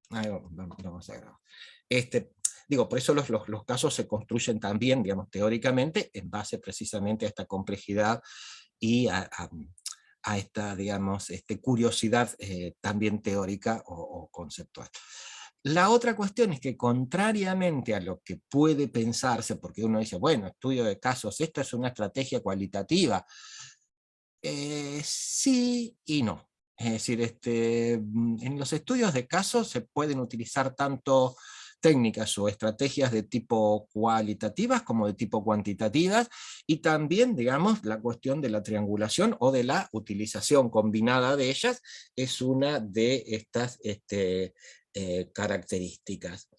Ahí vamos a grabar. Digo, por eso los casos se construyen también, digamos, teóricamente, en base precisamente a esta complejidad y a esta, digamos, curiosidad también teórica o conceptual. La otra cuestión es que, contrariamente a lo que puede pensarse, porque uno dice, bueno, estudio de casos, esto es una estrategia cualitativa, sí y no. Es decir, en los estudios de casos se pueden utilizar tanto técnicas o estrategias de tipo cualitativas como de tipo cuantitativas, y también, digamos, la cuestión de la triangulación o de la utilización combinada de ellas es una de estas características.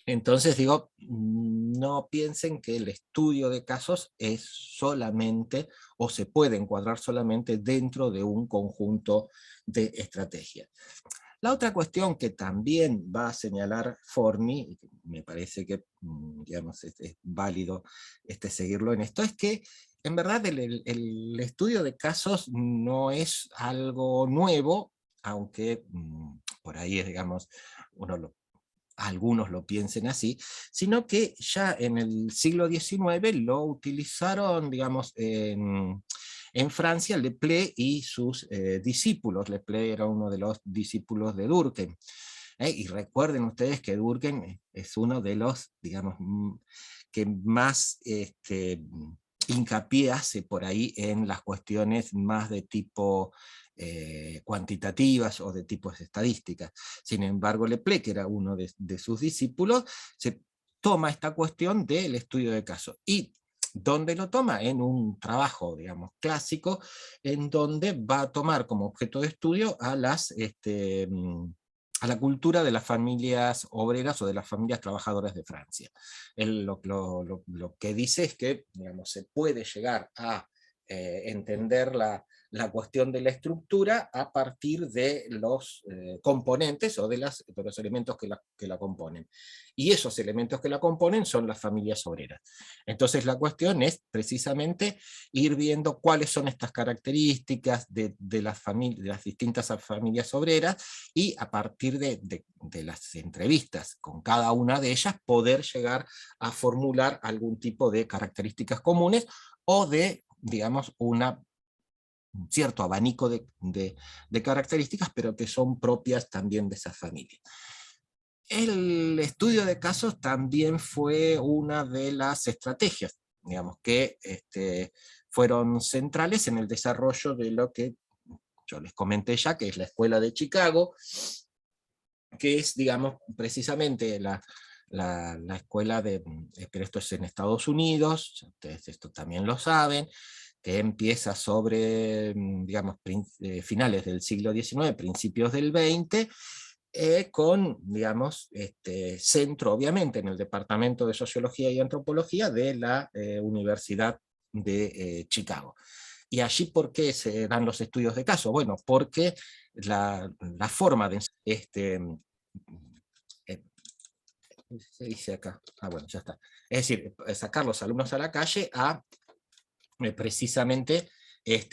Entonces digo, no piensen que el estudio de casos es solamente, o se puede encuadrar solamente dentro de un conjunto de estrategias. La otra cuestión que también va a señalar Forni, y que me parece que digamos, es válido seguirlo en esto, es que en verdad el estudio de casos no es algo nuevo, aunque por ahí es, digamos, algunos lo piensen así, sino que ya en el siglo XIX lo utilizaron, digamos, en Francia, Leplé y sus discípulos. Leplé era uno de los discípulos de Durkheim. Y recuerden ustedes que Durkheim es uno de los, digamos, que más hincapié hace por ahí en las cuestiones más de tipo cuantitativas o de tipo estadísticas. Sin embargo, Leplé, que era uno de sus discípulos, se toma esta cuestión del estudio de casos. ¿Y dónde lo toma? En un trabajo, digamos, clásico, en donde va a tomar como objeto de estudio a la cultura de las familias obreras o de las familias trabajadoras de Francia. Él lo que dice es que, digamos, se puede llegar a entender la cuestión de la estructura a partir de los componentes o de los elementos que la componen. Y esos elementos que la componen son las familias obreras. Entonces la cuestión es precisamente ir viendo cuáles son estas características de las distintas familias obreras, y a partir de las entrevistas con cada una de ellas poder llegar a formular algún tipo de características comunes o de, digamos, un cierto abanico de características, pero que son propias también de esas familias. El estudio de casos también fue una de las estrategias, digamos, que fueron centrales en el desarrollo de lo que yo les comenté ya, que es la Escuela de Chicago, que es, digamos, precisamente la escuela pero esto es en Estados Unidos, ustedes esto también lo saben, que empieza sobre, digamos, finales del siglo XIX, principios del XX, con, digamos, centro obviamente en el Departamento de Sociología y Antropología de la Universidad de Chicago. ¿Y allí por qué se dan los estudios de caso? Bueno, porque la forma de... eh, se dice acá, bueno, ya está. Es decir, sacar los alumnos a la calle a precisamente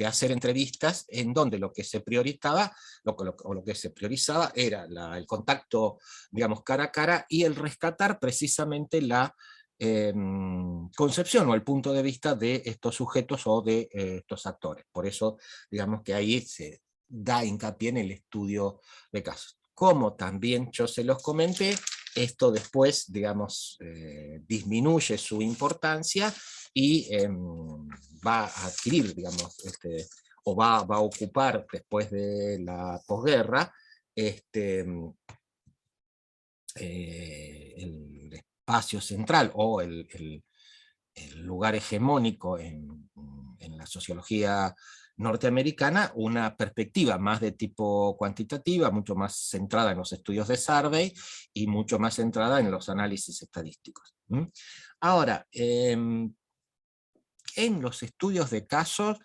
hacer entrevistas en donde lo que se priorizaba, lo que se priorizaba era el contacto, digamos, cara a cara, y el rescatar precisamente la concepción o el punto de vista de estos sujetos o de estos actores. Por eso, digamos que ahí se da hincapié en el estudio de casos. Como también yo se los comenté, esto después, digamos, disminuye su importancia y va a adquirir, digamos, o va a ocupar después de la posguerra el espacio central o el lugar hegemónico en la sociología norteamericana, una perspectiva más de tipo cuantitativa, mucho más centrada en los estudios de survey y mucho más centrada en los análisis estadísticos. Ahora, en los estudios de casos,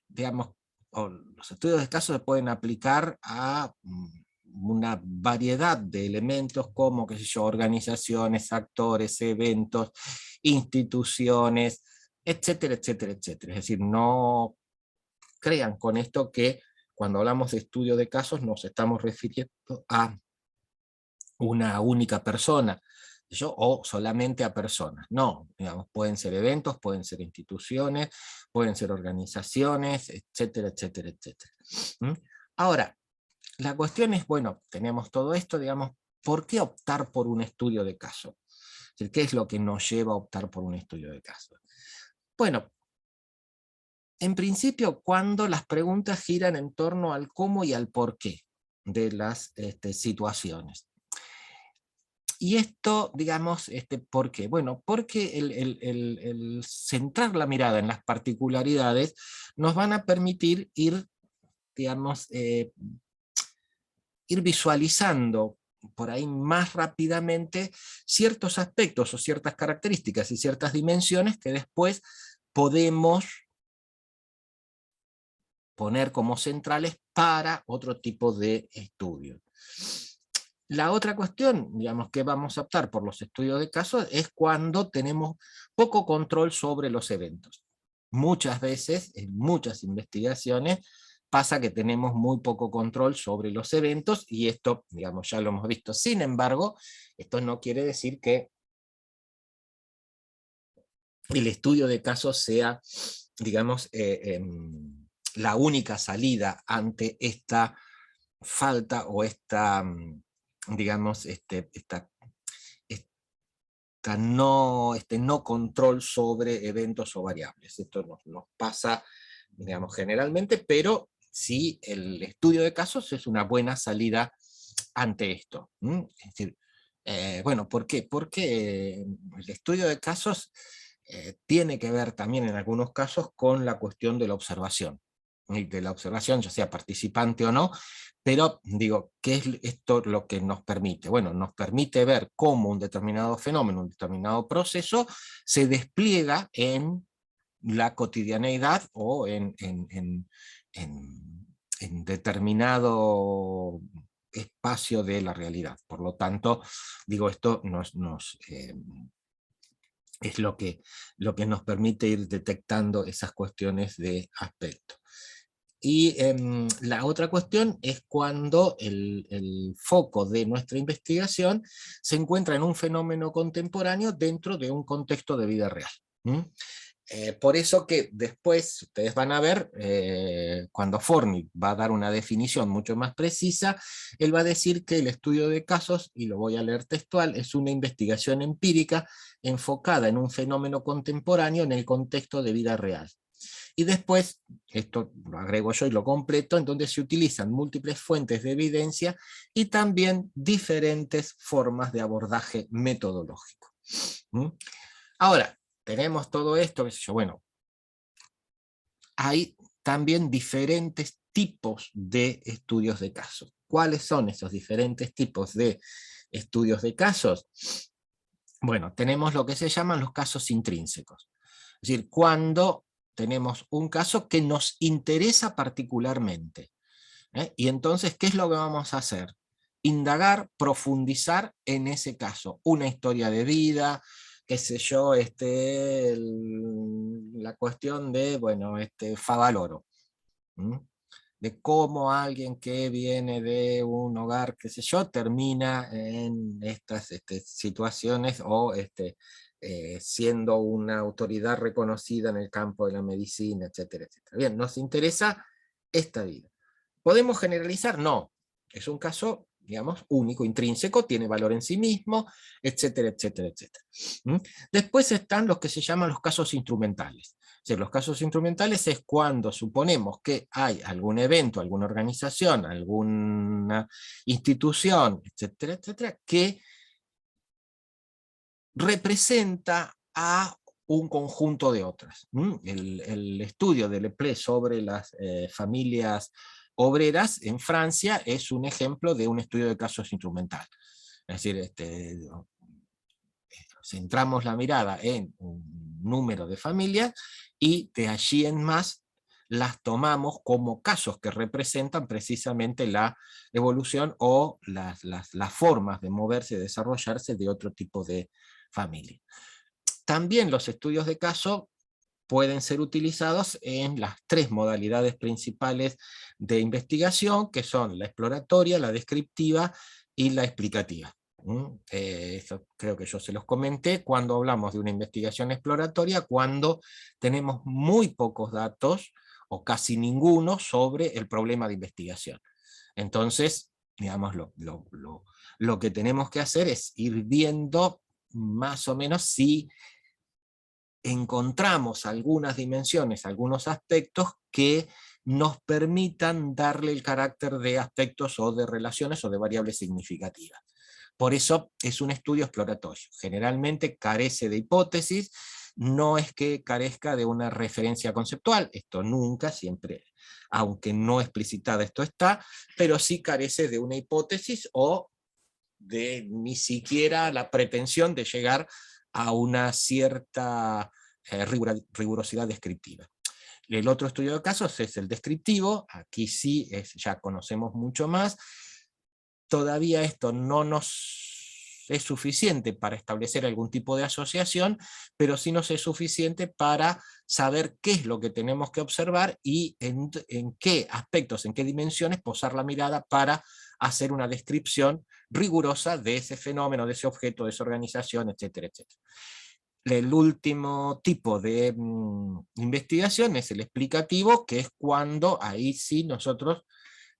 digamos, los estudios de casos se pueden aplicar a una variedad de elementos como, qué sé yo, organizaciones, actores, eventos, instituciones, etcétera, etcétera, etcétera. Es decir, no crean con esto que cuando hablamos de estudio de casos nos estamos refiriendo a una única persona, o solamente a personas. No, digamos, pueden ser eventos, pueden ser instituciones, pueden ser organizaciones, etcétera, etcétera, etcétera. ¿Mm? Ahora, la cuestión es, bueno, tenemos todo esto, digamos, ¿por qué optar por un estudio de caso? Es decir, ¿qué es lo que nos lleva a optar por un estudio de caso? Bueno, en principio, cuando las preguntas giran en torno al cómo y al por qué de las situaciones. Y esto, digamos, ¿por qué? Bueno, porque el centrar la mirada en las particularidades nos van a permitir ir, digamos, ir visualizando por ahí más rápidamente ciertos aspectos o ciertas características y ciertas dimensiones que después podemos poner como centrales para otro tipo de estudio. La otra cuestión, digamos, que vamos a optar por los estudios de casos es cuando tenemos poco control sobre los eventos. Muchas veces, en muchas investigaciones, pasa que tenemos muy poco control sobre los eventos, y esto, digamos, ya lo hemos visto. Sin embargo, esto no quiere decir que el estudio de casos sea, digamos, la única salida ante esta falta o esta, digamos, este no control sobre eventos o variables. Esto nos pasa, digamos, generalmente, pero sí el estudio de casos es una buena salida ante esto. Es decir, bueno, ¿por qué? Porque el estudio de casos tiene que ver también en algunos casos con la cuestión de la observación. Y de la observación, ya sea participante o no, pero digo, ¿qué es esto lo que nos permite? Bueno, nos permite ver cómo un determinado fenómeno, un determinado proceso, se despliega en la cotidianeidad o en determinado espacio de la realidad. Por lo tanto, digo, esto es lo que nos permite ir detectando esas cuestiones de aspecto. Y la otra cuestión es cuando el foco de nuestra investigación se encuentra en un fenómeno contemporáneo dentro de un contexto de vida real. Por eso que después ustedes van a ver, cuando Forni va a dar una definición mucho más precisa, él va a decir que el estudio de casos, y lo voy a leer textual, es una investigación empírica enfocada en un fenómeno contemporáneo en el contexto de vida real. Y después, esto lo agrego yo y lo completo, en donde se utilizan múltiples fuentes de evidencia y también diferentes formas de abordaje metodológico. Ahora, tenemos todo esto, qué sé yo, bueno, hay también diferentes tipos de estudios de casos. ¿Cuáles son esos diferentes tipos de estudios de casos? Bueno, tenemos lo que se llaman los casos intrínsecos. Es decir, cuando tenemos un caso que nos interesa particularmente. Y entonces, ¿qué es lo que vamos a hacer? Indagar, profundizar en ese caso. Una historia de vida, qué sé yo, la cuestión de, bueno, Favaloro. De cómo alguien que viene de un hogar, qué sé yo, termina en estas situaciones o siendo una autoridad reconocida en el campo de la medicina, etcétera, etcétera. Bien, nos interesa esta vida. ¿Podemos generalizar? No. Es un caso, digamos, único, intrínseco, tiene valor en sí mismo, etcétera, etcétera, etcétera. Después están los que se llaman los casos instrumentales. O sea, los casos instrumentales es cuando suponemos que hay algún evento, alguna organización, alguna institución, etcétera, etcétera, que representa a un conjunto de otras. El estudio de Leplé sobre las familias obreras en Francia es un ejemplo de un estudio de casos instrumental. Es decir, centramos la mirada en un número de familias y de allí en más las tomamos como casos que representan precisamente la evolución o las formas de moverse y desarrollarse de otro tipo de familia. También los estudios de caso pueden ser utilizados en las tres modalidades principales de investigación, que son la exploratoria, la descriptiva y la explicativa. Eso creo que yo se los comenté cuando hablamos de una investigación exploratoria, cuando tenemos muy pocos datos o casi ninguno sobre el problema de investigación. Entonces, digamos, lo que tenemos que hacer es ir viendo más o menos si encontramos algunas dimensiones, algunos aspectos que nos permitan darle el carácter de aspectos o de relaciones o de variables significativas. Por eso es un estudio exploratorio. Generalmente carece de hipótesis, no es que carezca de una referencia conceptual, esto nunca, siempre, aunque no explicitada esto está, pero sí carece de una hipótesis o de ni siquiera la pretensión de llegar a una cierta rigurosidad descriptiva. El otro estudio de casos es el descriptivo, aquí sí ya conocemos mucho más. Todavía esto no nos es suficiente para establecer algún tipo de asociación, pero sí nos es suficiente para saber qué es lo que tenemos que observar y en qué aspectos, en qué dimensiones posar la mirada para hacer una descripción rigurosa de ese fenómeno, de ese objeto, de esa organización, etcétera, etcétera. El último tipo de investigación es el explicativo, que es cuando ahí sí nosotros,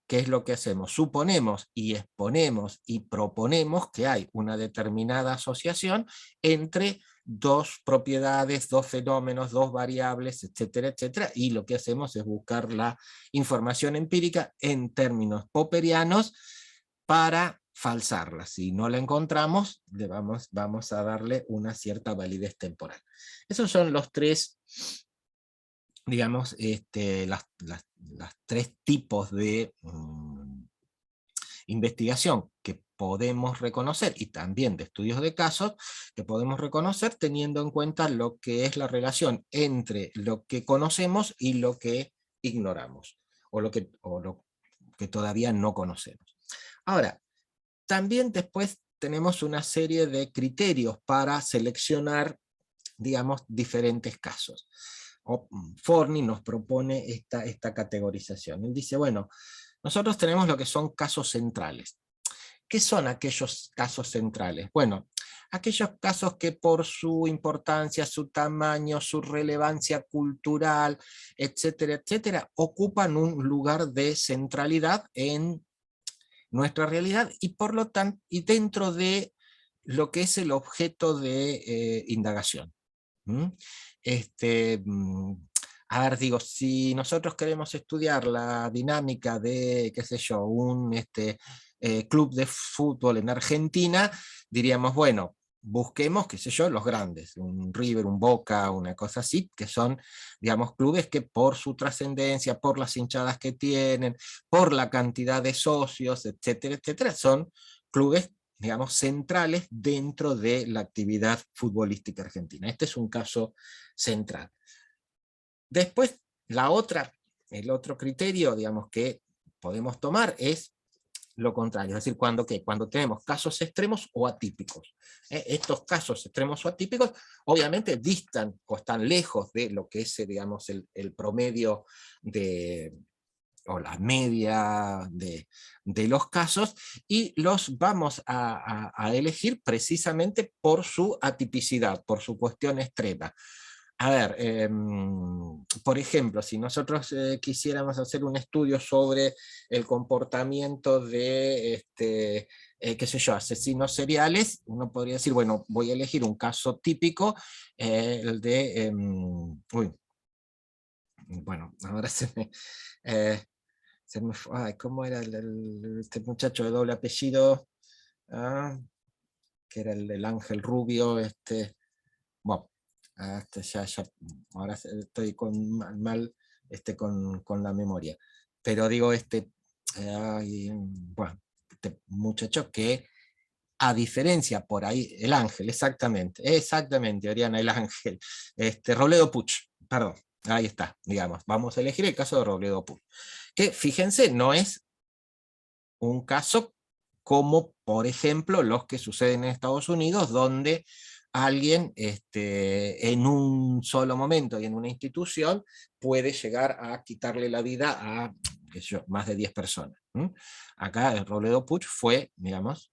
¿qué es lo que hacemos? Suponemos y exponemos y proponemos que hay una determinada asociación entre dos propiedades, dos fenómenos, dos variables, etcétera, etcétera, y lo que hacemos es buscar la información empírica en términos popperianos para falsarla. Si no la encontramos, vamos a darle una cierta validez temporal. Esos son los tres, digamos, las tres tipos de investigación que podemos reconocer, y también de estudios de casos, que podemos reconocer teniendo en cuenta lo que es la relación entre lo que conocemos y lo que ignoramos, o lo que todavía no conocemos. Ahora, también después tenemos una serie de criterios para seleccionar, digamos, diferentes casos. Forni nos propone esta categorización. Él dice, bueno, nosotros tenemos lo que son casos centrales. ¿Qué son aquellos casos centrales? Bueno, aquellos casos que por su importancia, su tamaño, su relevancia cultural, etcétera, etcétera, ocupan un lugar de centralidad en nuestra realidad y por lo tanto, y dentro de lo que es el objeto de indagación. ¿Mm? Este, mm, a ver, digo, si nosotros queremos estudiar la dinámica de, qué sé yo, un club de fútbol en Argentina, diríamos, bueno, busquemos, qué sé yo, los grandes, un River, un Boca, una cosa así, que son, digamos, clubes que por su trascendencia, por las hinchadas que tienen, por la cantidad de socios, etcétera, etcétera, son clubes, digamos, centrales dentro de la actividad futbolística argentina. Este es un caso central. Después, el otro criterio, digamos, que podemos tomar es lo contrario, es decir, cuando tenemos casos extremos o atípicos. Estos casos extremos o atípicos obviamente distan o están lejos de lo que es, digamos, el promedio o la media de los casos, y los vamos a elegir precisamente por su atipicidad, por su cuestión extrema. A ver, por ejemplo, si nosotros quisiéramos hacer un estudio sobre el comportamiento de, qué sé yo, asesinos seriales, uno podría decir, bueno, voy a elegir un caso típico, el de, uy, bueno, ahora eh, ay, ¿cómo era este muchacho de doble apellido? Ah, que era el ángel rubio, bueno, ahora estoy mal con la memoria. Pero digo, bueno, este muchacho que, a diferencia por ahí, el ángel, exactamente, Oriana, el ángel, Robledo Puch, perdón, ahí está, digamos, vamos a elegir el caso de Robledo Puch, que fíjense, no es un caso como, por ejemplo, los que suceden en Estados Unidos, donde alguien en un solo momento y en una institución puede llegar a quitarle la vida a, qué sé yo, más de 10 personas. Acá el Robledo Puch fue, digamos,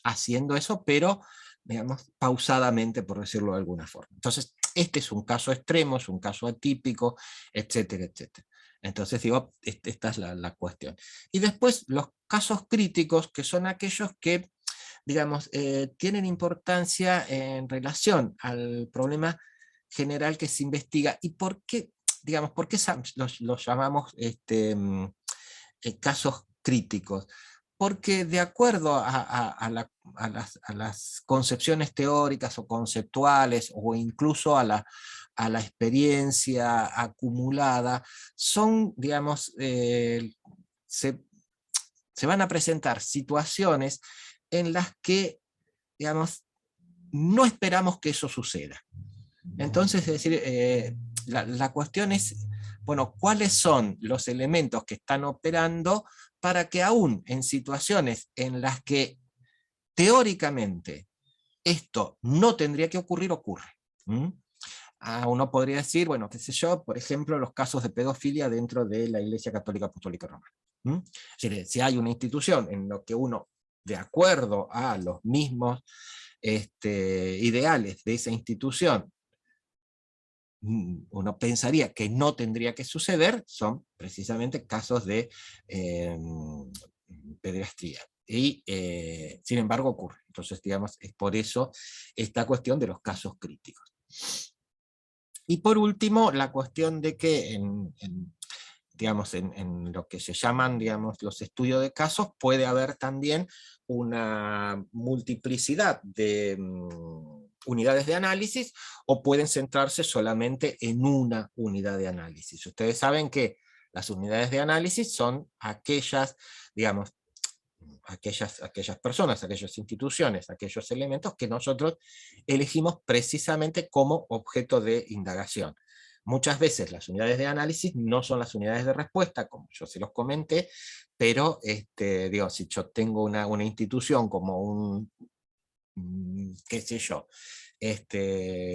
haciendo eso, pero digamos, pausadamente, por decirlo de alguna forma. Entonces, este es un caso extremo, es un caso atípico, etcétera, etcétera. Entonces, digo, esta es la cuestión. Y después, los casos críticos, que son aquellos que, digamos, tienen importancia en relación al problema general que se investiga. ¿Y por qué, digamos, por qué los llamamos casos críticos? Porque de acuerdo a las concepciones teóricas o conceptuales, o incluso a la experiencia acumulada, son, digamos, se van a presentar situaciones en las que, digamos, no esperamos que eso suceda. Entonces, es decir, la cuestión es, bueno, ¿cuáles son los elementos que están operando para que aún en situaciones en las que teóricamente esto no tendría que ocurrir, ocurre? Uno podría decir, bueno, qué sé yo, por ejemplo, los casos de pedofilia dentro de la Iglesia Católica Apostólica Romana. Es decir, si hay una institución en la que uno, de acuerdo a los mismos ideales de esa institución, uno pensaría que no tendría que suceder, son precisamente casos de pederastía. Y sin embargo ocurre. Entonces, digamos, es por eso esta cuestión de los casos críticos. Y por último, la cuestión de que digamos, en lo que se llaman, digamos, los estudios de casos, puede haber también una multiplicidad de unidades de análisis, o pueden centrarse solamente en una unidad de análisis. Ustedes saben que las unidades de análisis son aquellas, digamos, aquellas personas, aquellas instituciones, aquellos elementos que nosotros elegimos precisamente como objeto de indagación. Muchas veces las unidades de análisis no son las unidades de respuesta, como yo se los comenté, pero digo, si yo tengo una institución como qué sé yo,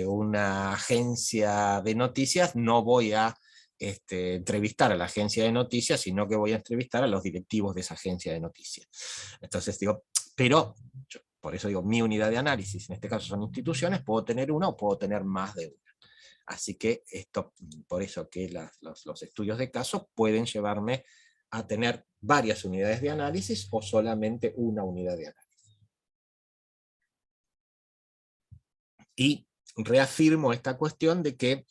una agencia de noticias, no voy a entrevistar a la agencia de noticias, sino que voy a entrevistar a los directivos de esa agencia de noticias. Entonces digo, pero, por eso digo, mi unidad de análisis, en este caso son instituciones, puedo tener una o puedo tener más de una. Así que esto, por eso que los estudios de caso pueden llevarme a tener varias unidades de análisis o solamente una unidad de análisis. Y reafirmo esta cuestión de que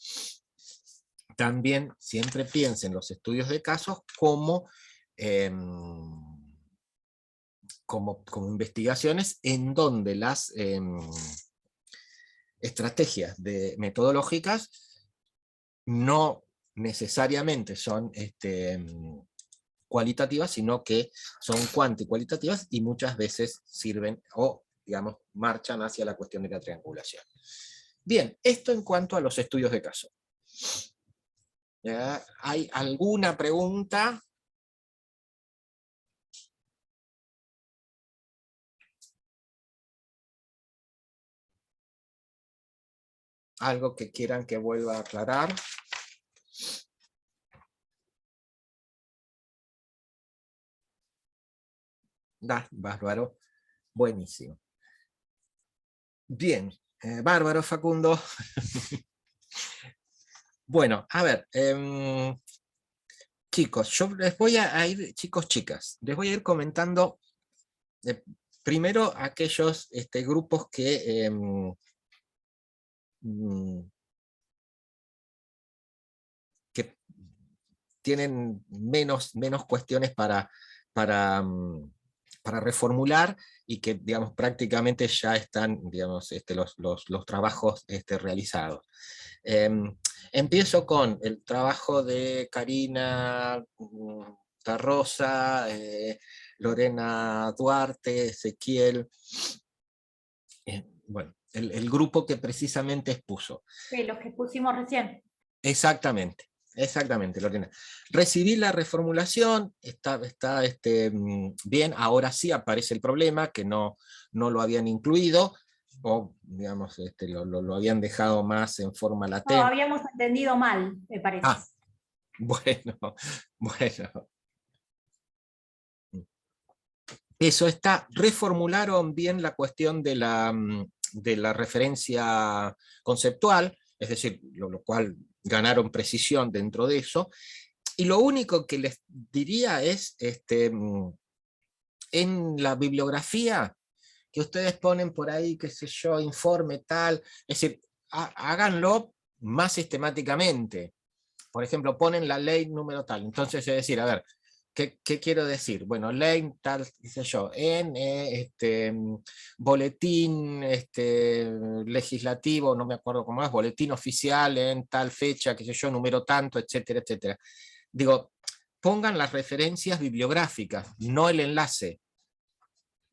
también siempre piensen los estudios de casos como investigaciones en donde las estrategias metodológicas no necesariamente son cualitativas, sino que son cuantitativas, y muchas veces sirven o, digamos, marchan hacia la cuestión de la triangulación. Bien, esto en cuanto a los estudios de caso. ¿Hay alguna pregunta? ¿Algo que quieran que vuelva a aclarar? Bárbaro. Buenísimo. Bien, bárbaro, Facundo. Bueno, a ver, chicos, yo les voy a ir, chicos, chicas, les voy a ir comentando primero aquellos grupos que tienen menos cuestiones para reformular, y que, digamos, prácticamente ya están, digamos, los trabajos realizados. Empiezo con el trabajo de Karina Tarrosa, Lorena Duarte, Ezequiel, bueno, el grupo que precisamente expuso. Sí, los que pusimos recién. Exactamente. Exactamente, Lorena. Recibí la reformulación, está bien, ahora sí aparece el problema, que no lo habían incluido, o digamos, lo habían dejado más en forma latente. No, habíamos entendido mal, me parece. Bueno, bueno. Eso está, reformularon bien la cuestión de la referencia conceptual, es decir, lo cual ganaron precisión dentro de eso, y lo único que les diría es, en la bibliografía, que ustedes ponen por ahí, qué sé yo, informe tal, es decir, háganlo más sistemáticamente. Por ejemplo, ponen la ley número tal, entonces es decir, a ver, ¿qué quiero decir? Bueno, ley tal, qué sé yo, en boletín legislativo, no me acuerdo cómo es, boletín oficial en tal fecha, qué sé yo, número tanto, etcétera, etcétera. Digo, pongan las referencias bibliográficas, no el enlace.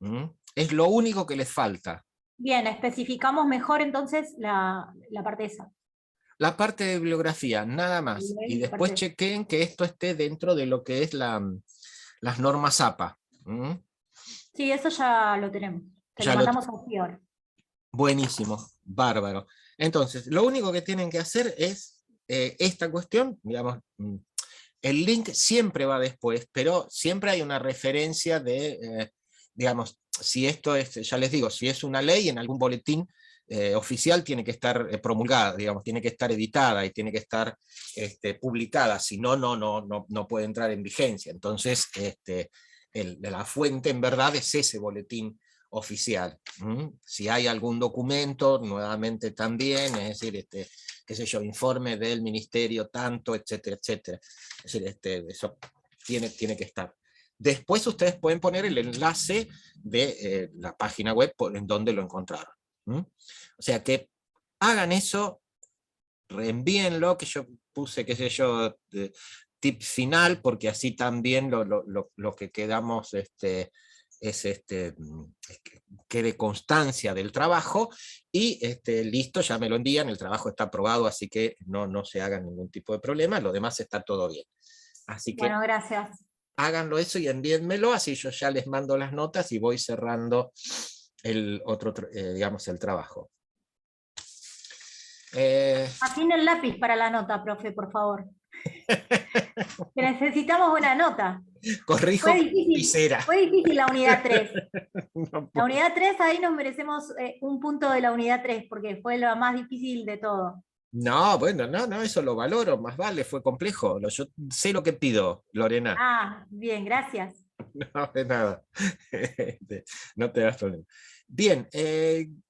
¿Mm? Es lo único que les falta. Bien, especificamos mejor entonces la parte esa. La parte de bibliografía, nada más. Y Ley, después parte- chequeen que esto esté dentro de lo que es las normas APA. ¿Mm? Sí, eso ya lo tenemos. Te lo Ya lo, mandamos a Fior. buenísimo, bárbaro. Entonces, lo único que tienen que hacer es esta cuestión, digamos, el link siempre va después, pero siempre hay una referencia de, digamos, si esto es, ya les digo, si es una ley en algún boletín oficial tiene que estar promulgada, digamos, tiene que estar editada y tiene que estar publicada, si no, no puede entrar en vigencia. Entonces, la fuente en verdad es ese boletín oficial. Si hay algún documento, nuevamente también, es decir, qué sé yo, informe del ministerio tanto, etcétera, etcétera. Es decir, eso tiene que estar. Después ustedes pueden poner el enlace de la página web en donde lo encontraron. O sea que hagan eso, reenvíenlo, que yo puse, qué sé yo, tip final, porque así también lo que quedamos es que quede constancia del trabajo, y listo, ya me lo envían, el trabajo está aprobado, así que no se hagan ningún tipo de problema, lo demás está todo bien. Así que Bueno, gracias. háganlo eso y envíenmelo, así yo ya les mando las notas y voy cerrando el otro, digamos, el trabajo. Afine el lápiz para la nota, profe, por favor. Que necesitamos una nota. Corrijo con lapicera. Fue difícil la unidad 3. No La puedo. unidad 3, ahí nos merecemos un punto de la unidad 3, porque fue lo más difícil de todo. No, bueno, no, eso lo valoro, más vale, fue complejo. Yo sé lo que pido, Lorena. Ah, bien, gracias. No, de nada. No te das problema. Bien,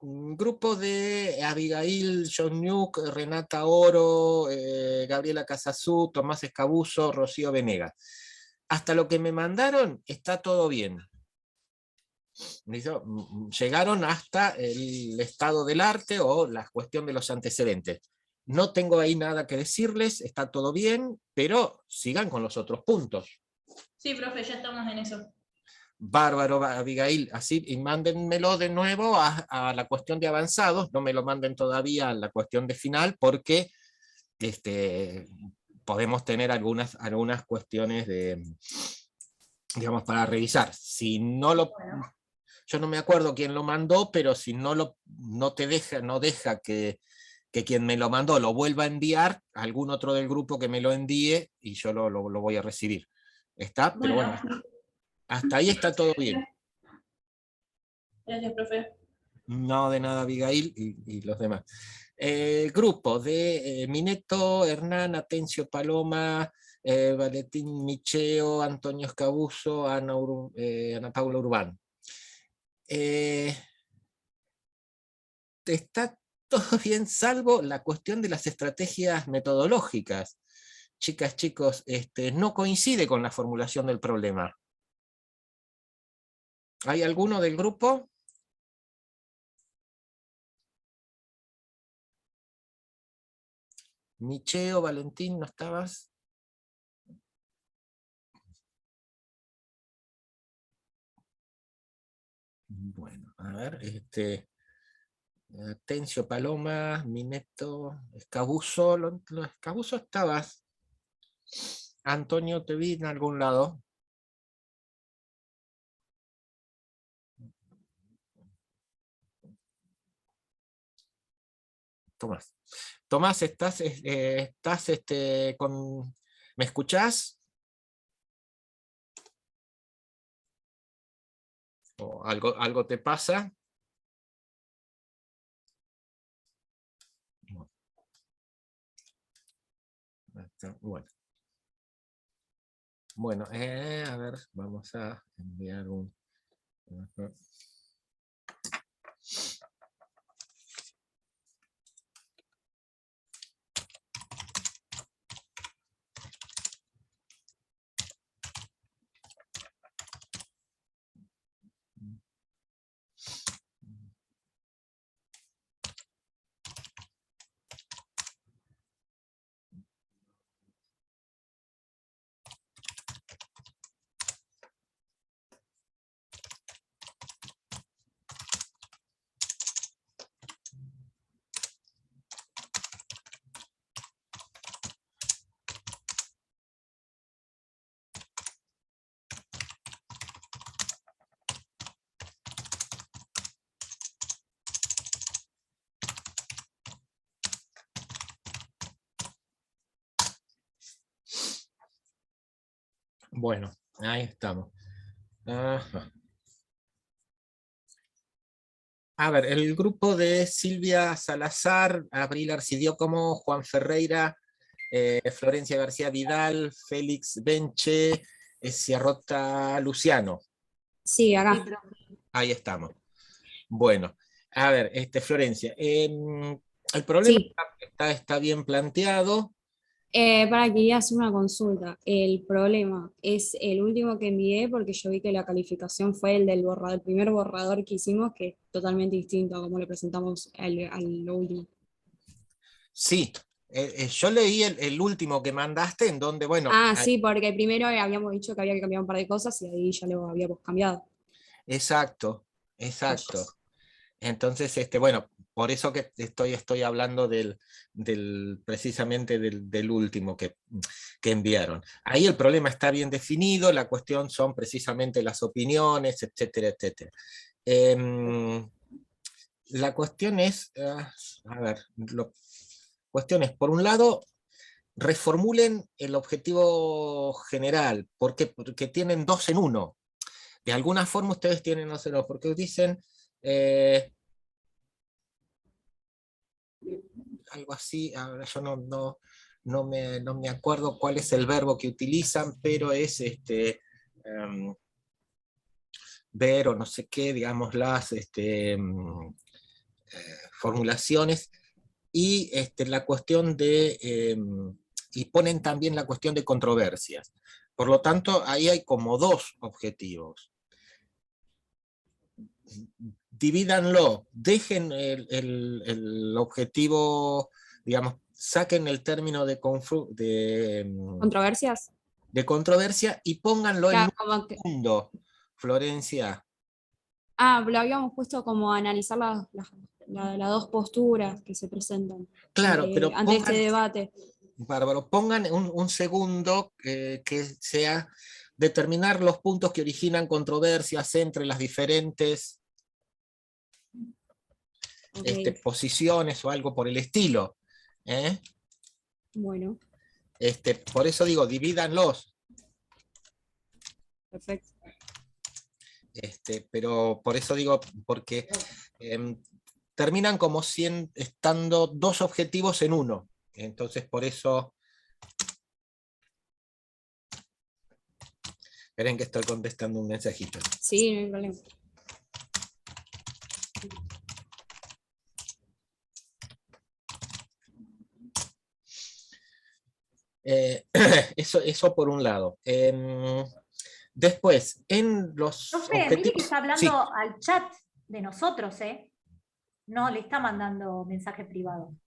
grupo de Abigail Joniuk, Renata Oro, Gabriela Casazú, Tomás Escabuso, Rocío Venegas. Hasta lo que me mandaron está todo bien. Llegaron hasta el estado del arte o la cuestión de los antecedentes. No tengo ahí nada que decirles, está todo bien, pero sigan con los otros puntos. Sí, profe, ya estamos en eso. Bárbaro, Abigail, así, y mándenmelo de nuevo a la cuestión de avanzados, no me lo manden todavía a la cuestión de final, porque podemos tener algunas cuestiones de, digamos, para revisar. Si no lo, yo no me acuerdo quién lo mandó, pero si no deja que quien me lo mandó lo vuelva a enviar, algún otro del grupo que me lo envíe y yo lo voy a recibir. ¿Está? Pero bueno, hasta ahí está todo bien. Gracias, profe. No, de nada, Abigail y los demás. Grupo de Mineto, Hernán, Atencio Paloma, Valentín Micheo, Antonio Escabuso, Ana Paula Urbán. Está todo bien, salvo la cuestión de las estrategias metodológicas. Chicas, chicos, no coincide con la formulación del problema. ¿Hay alguno del grupo? Micheo, Valentín, ¿no estabas? Bueno, a ver, Tencio Paloma, Mineto, Escabuso, Escabuso estabas. Antonio, te vi en algún lado. Tomás. Tomás, estás con. ¿Me escuchás? ¿O algo te pasa? Bueno. Bueno, a ver, vamos a enviar un... Bueno, ahí estamos. Ajá. A ver, el grupo de Silvia Salazar, Abril Arcidiócomo, Juan Ferreira, Florencia García Vidal, Félix Benche, Sierrota Luciano. Sí, acá. Ahí estamos. Bueno, a ver, Florencia, el problema Sí. está bien planteado. Para que quería hacer una consulta. El problema es el último que envié porque yo vi que la calificación fue el del borrador, el primer borrador que hicimos, que es totalmente distinto a como le presentamos al último. Sí, yo leí el último que mandaste en donde, bueno... Sí, porque primero habíamos dicho que había que cambiar un par de cosas y ahí ya lo habíamos cambiado. Exacto. Entonces, bueno, por eso que estoy hablando precisamente del último que enviaron. Ahí el problema está bien definido, la cuestión son precisamente las opiniones, etcétera, etcétera. La cuestión es, a ver, cuestión es, por un lado, reformulen el objetivo general, porque tienen dos en uno. De alguna forma ustedes tienen dos en uno, porque dicen... algo así, ahora yo no me acuerdo cuál es el verbo que utilizan, pero es ver o no sé qué, digamos, las formulaciones, y la cuestión de, y ponen también la cuestión de controversias. Por lo tanto, ahí hay como dos objetivos. Divídanlo, dejen el objetivo, digamos, saquen el término de ¿Controversias? de controversia y pónganlo en Claro, un como que, segundo, Florencia. lo habíamos puesto como analizar las dos posturas que se presentan Claro, pero ante este debate. Bárbaro, pongan un segundo que sea determinar los puntos que originan controversias entre las diferentes Okay. posiciones o algo por el estilo. Bueno, Por eso digo, divídanlos. perfecto. Pero por eso digo, porque terminan como estando dos objetivos en uno. Entonces por eso... Esperen que estoy contestando un mensajito. Sí, no hay problema. Eso por un lado. Después, en los Profe, mire que objetivos... está hablando Sí. al chat de nosotros, ¿eh? No, le está mandando mensaje privado.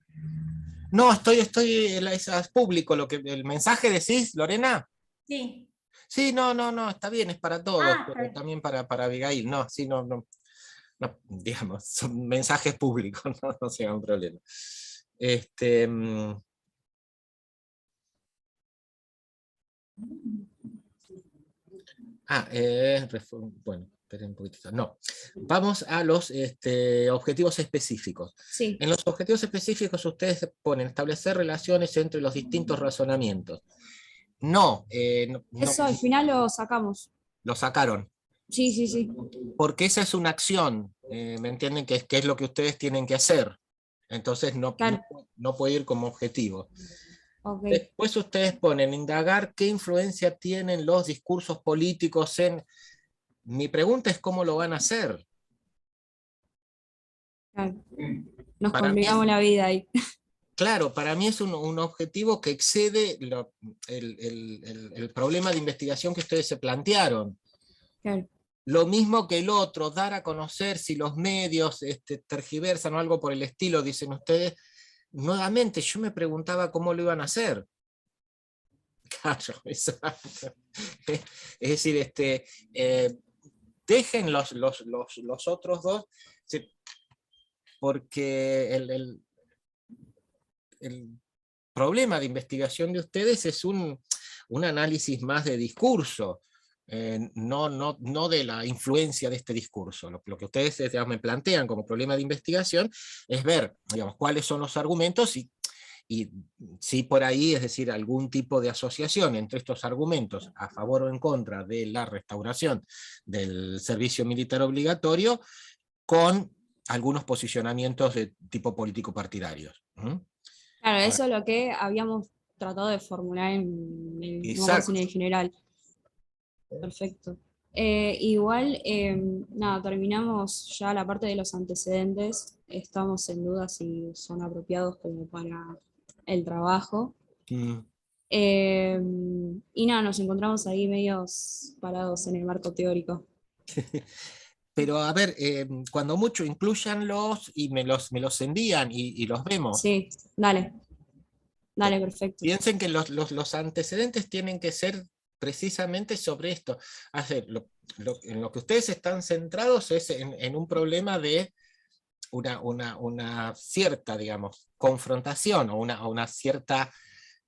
No, es público el mensaje, decís, Lorena. Sí. Sí, no, está bien, es para todos, Está pero bien. también para Abigail. No, sí, no, digamos, son mensajes públicos, no sea un problema. Bueno, esperen un poquitito. No, vamos a los objetivos específicos. Sí. En los objetivos específicos ustedes ponen establecer relaciones entre los distintos razonamientos. No, Eso al final lo sacamos. lo sacaron. Sí, sí, sí. Porque esa es una acción, ¿me entienden? Que es lo que ustedes tienen que hacer. Entonces Claro, no puede ir como objetivo. ok. Después ustedes ponen indagar qué influencia tienen los discursos políticos en... Mi pregunta es cómo lo van a hacer. Claro. Nos Para mí complicamos la vida ahí. claro, para mí es un objetivo que excede el problema de investigación que ustedes se plantearon. Claro. Lo mismo que el otro, dar a conocer si los medios tergiversan o algo por el estilo, dicen ustedes. Nuevamente, yo me preguntaba cómo lo iban a hacer. Claro, exacto. Es decir, dejen los otros dos, sí, porque el problema de investigación de ustedes es un análisis más de discurso, no de la influencia de este discurso. Lo que ustedes digamos, me plantean como problema de investigación es ver, digamos, cuáles son los argumentos y si por ahí, es decir, algún tipo de asociación entre estos argumentos a favor o en contra de la restauración del servicio militar obligatorio con algunos posicionamientos de tipo político partidarios. Claro, Ahora, eso es lo que habíamos tratado de formular no me acuerdo si en exacto. el general. Perfecto. Igual, nada, terminamos ya la parte de los antecedentes. Estamos en duda si son apropiados como para el trabajo. Mm. Eh, y nada, nos encontramos ahí medios parados en el marco teórico. Pero a ver, cuando mucho incluyanlos y me los envían y los vemos. Sí, dale, dale, perfecto. Piensen que los antecedentes tienen que ser precisamente sobre esto. Hacer, en lo que ustedes están centrados es en un problema de una cierta, digamos, confrontación o una cierta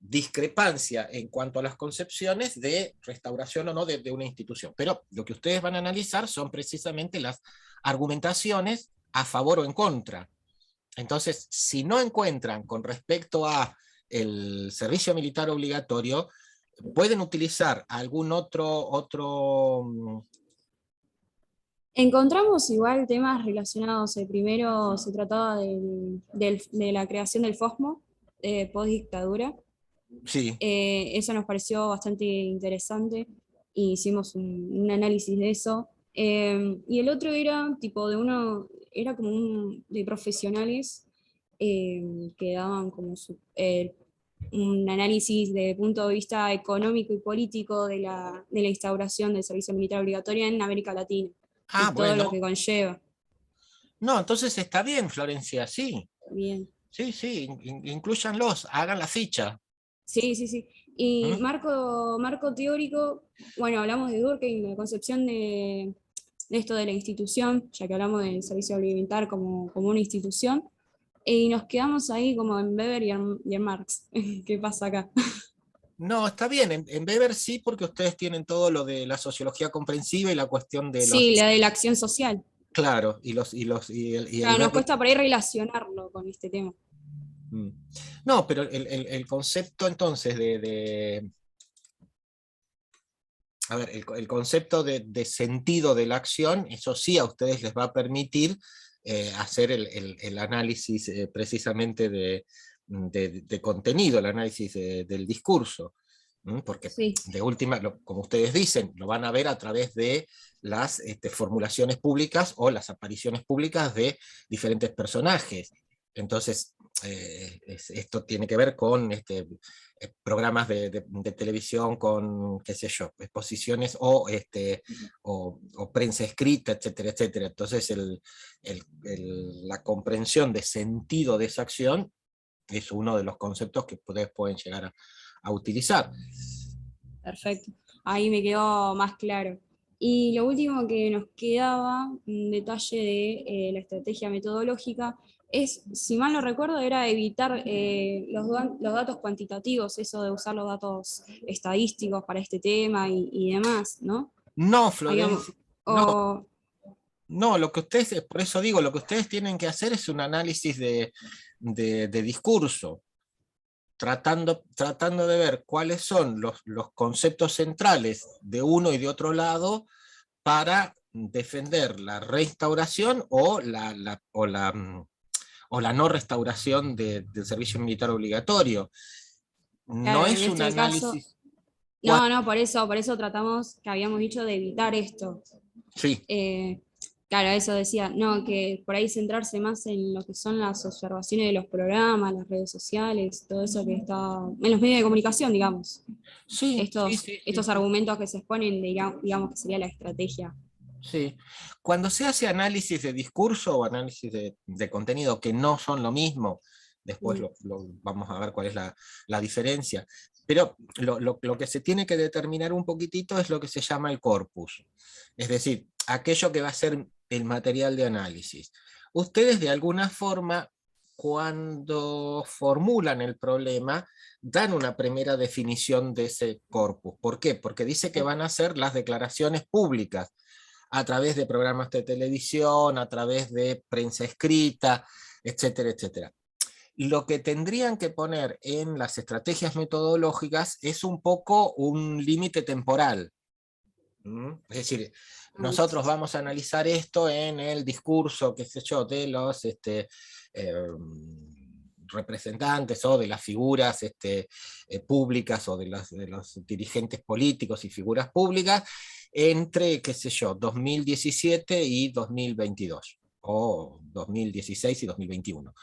discrepancia en cuanto a las concepciones de restauración o no de una institución. Pero lo que ustedes van a analizar son precisamente las argumentaciones a favor o en contra. Entonces, si no encuentran con respecto a el servicio militar obligatorio, pueden utilizar algún otro. Encontramos igual temas relacionados. El primero se trataba de la creación del FOSMO, post dictadura. Sí. Eso nos pareció bastante interesante y hicimos un análisis de eso. Y el otro era tipo era como de profesionales que daban como un análisis de punto de vista económico y político de la instauración del servicio militar obligatorio en América Latina y todo lo que Bueno. conlleva. No, entonces está bien, Florencia, sí. Bien. Sí, sí, incluyanlos, hagan la ficha. Sí, sí, sí. Y ¿Mm? marco teórico, bueno, hablamos de Durkheim, la concepción de esto de la institución, ya que hablamos del servicio militar como una institución, y nos quedamos ahí como en Weber y en Marx. ¿Qué pasa acá? No, está bien, en Weber sí, porque ustedes tienen todo lo de la sociología comprensiva y la cuestión de los. Sí, la de la acción social. Claro, y el Claro, nos ver. cuesta por ahí relacionarlo con este tema. Mm. No, pero el concepto entonces a ver, el concepto de sentido de la acción, eso sí a ustedes les va a permitir hacer el análisis precisamente de contenido, el análisis del discurso. Porque Sí, de última, como ustedes dicen, lo van a ver a través de las formulaciones públicas o las apariciones públicas de diferentes personajes. Entonces, esto tiene que ver con programas de televisión, con, qué sé yo, exposiciones o prensa escrita, etcétera, etcétera. Entonces, la comprensión de sentido de esa acción es uno de los conceptos que ustedes pueden llegar a utilizar. perfecto. Ahí me quedó más claro. Y lo último que nos quedaba, un detalle de la estrategia metodológica, es, si mal no recuerdo, era evitar los datos cuantitativos, eso de usar los datos estadísticos para este tema y demás, ¿no? No, Habíamos, Florencia, no, o, no, lo que ustedes, por eso digo, lo que ustedes tienen que hacer es un análisis de discurso, tratando de ver cuáles son los conceptos centrales de uno y de otro lado para defender la reinstauración o la no restauración del servicio militar obligatorio. No Claro, en es un este caso, análisis... no, por eso tratamos, que habíamos dicho, de evitar esto. Sí, Claro, eso decía, no, que por ahí centrarse más en lo que son las observaciones de los programas, las redes sociales, todo eso que está en los medios de comunicación, digamos. sí, sí, Estos, sí, sí, estos sí. argumentos que se exponen, digamos que sería la estrategia. Sí. Cuando se hace análisis de discurso o análisis de contenido, que no son lo mismo, después vamos a ver cuál es la diferencia, pero lo que se tiene que determinar un poquitito es lo que se llama el corpus, es decir, aquello que va a ser el material de análisis. Ustedes de alguna forma, cuando formulan el problema, dan una primera definición de ese corpus. ¿Por qué? Porque dice que van a hacer las declaraciones públicas a través de programas de televisión, a través de prensa escrita, etcétera, etcétera. Lo que tendrían que poner en las estrategias metodológicas es un poco un límite temporal. Es decir, nosotros vamos a analizar esto en el discurso, qué sé yo, de los representantes o de las figuras públicas o de los dirigentes políticos y figuras públicas entre, qué sé yo, 2017 y 2022, o 2016 y 2021.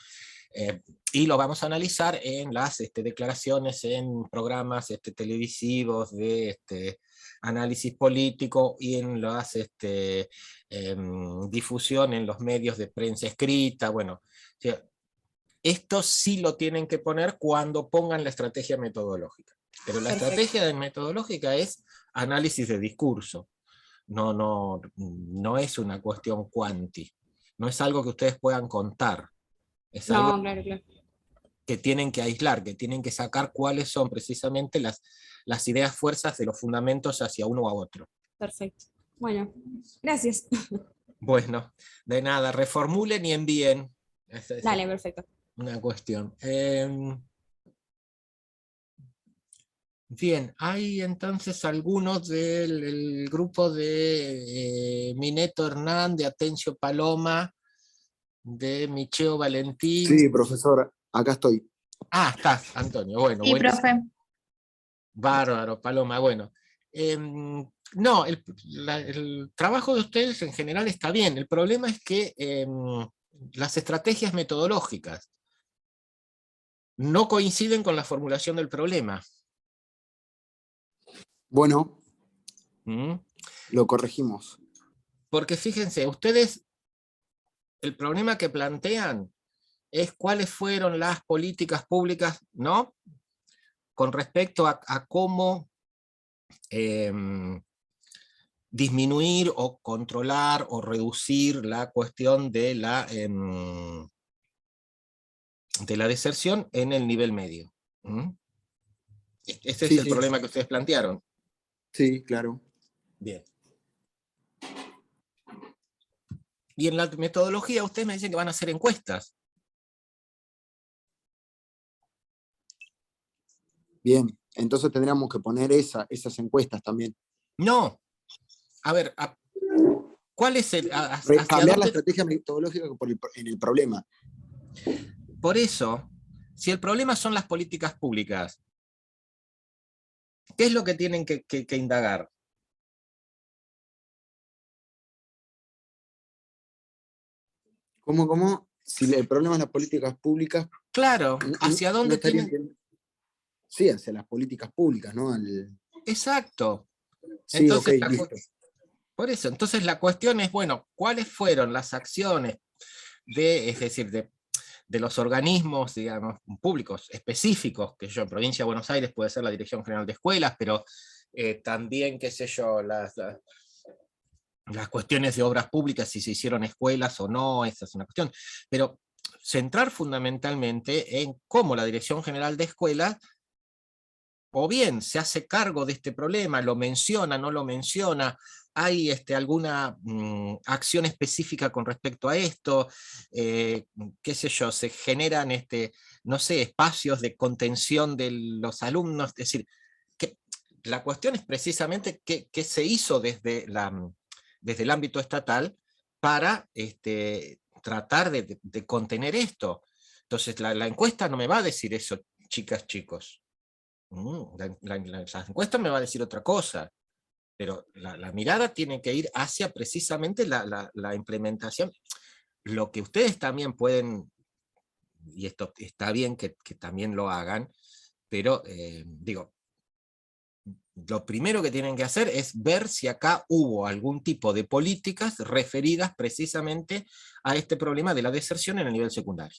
Y lo vamos a analizar en las declaraciones en programas televisivos de análisis político y en las difusión en los medios de prensa escrita. Bueno, o sea, esto sí lo tienen que poner cuando pongan la estrategia metodológica. Pero la Perfecto. estrategia metodológica es análisis de discurso. No es una cuestión cuanti. No es algo que ustedes puedan contar. Es algo No, claro, claro. que tienen que aislar, que tienen que sacar cuáles son precisamente las ideas fuerzas de los fundamentos hacia uno u otro. Perfecto. Bueno, gracias. Bueno, de nada, reformulen y envíen. Esa es Dale, perfecto. una cuestión. Bien, hay entonces algunos del grupo de Mineto Hernán, de Atencio Paloma, de Micheo Valentín. Sí, profesor, acá estoy. Ah, estás, Antonio. Bueno, Sí, buenísimo. profe. Bárbaro, Paloma. Bueno, no, el trabajo de ustedes en general está bien. El problema es que las estrategias metodológicas no coinciden con la formulación del problema. Bueno, ¿Mm? lo corregimos. Porque fíjense, ustedes, el problema que plantean es cuáles fueron las políticas públicas, ¿no?, con respecto a cómo disminuir o controlar o reducir la cuestión de la deserción en el nivel medio. Ese es Sí, el sí. problema que ustedes plantearon. Sí, claro. Bien. Y en la metodología ustedes me dicen que van a hacer encuestas. Bien, entonces tendríamos que poner esas encuestas también. No. A ver, ¿cuál es Cambiar la estrategia metodológica en el problema. Por eso, si el problema son las políticas públicas, ¿qué es lo que tienen que indagar? ¿Cómo? Si el problema es las políticas públicas. Claro, ¿hacia dónde tienen? Sí, hacia las políticas públicas, ¿no? Exacto. Sí, Entonces, ok, listo. por eso, entonces la cuestión es, bueno, ¿cuáles fueron las acciones es decir, de los organismos, digamos, públicos específicos, que yo en Provincia de Buenos Aires puede ser la Dirección General de Escuelas, pero también, qué sé yo, las cuestiones de obras públicas, si se hicieron escuelas o no, esa es una cuestión, pero centrar fundamentalmente en cómo la Dirección General de Escuelas o bien se hace cargo de este problema, lo menciona, no lo menciona, hay alguna acción específica con respecto a esto, qué sé yo, se generan no sé, espacios de contención de los alumnos, es decir, que la cuestión es precisamente qué se hizo desde desde el ámbito estatal para tratar de contener esto. Entonces la encuesta no me va a decir eso, chicas, chicos. La encuesta me va a decir otra cosa, pero la mirada tiene que ir hacia precisamente la implementación. Lo que ustedes también pueden, y esto está bien que también lo hagan, pero digo, lo primero que tienen que hacer es ver si acá hubo algún tipo de políticas referidas precisamente a este problema de la deserción en el nivel secundario.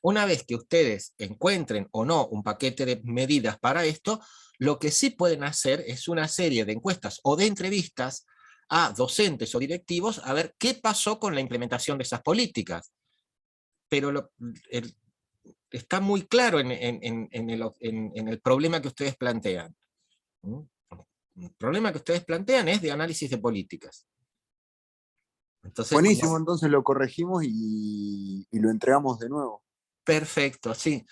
Una vez que ustedes encuentren o no un paquete de medidas para esto, lo que sí pueden hacer es una serie de encuestas o de entrevistas a docentes o directivos a ver qué pasó con la implementación de esas políticas. Pero está muy claro en el problema que ustedes plantean. El problema que ustedes plantean es de análisis de políticas. Entonces, Buenísimo, entonces lo corregimos y lo entregamos de nuevo. perfecto, sí.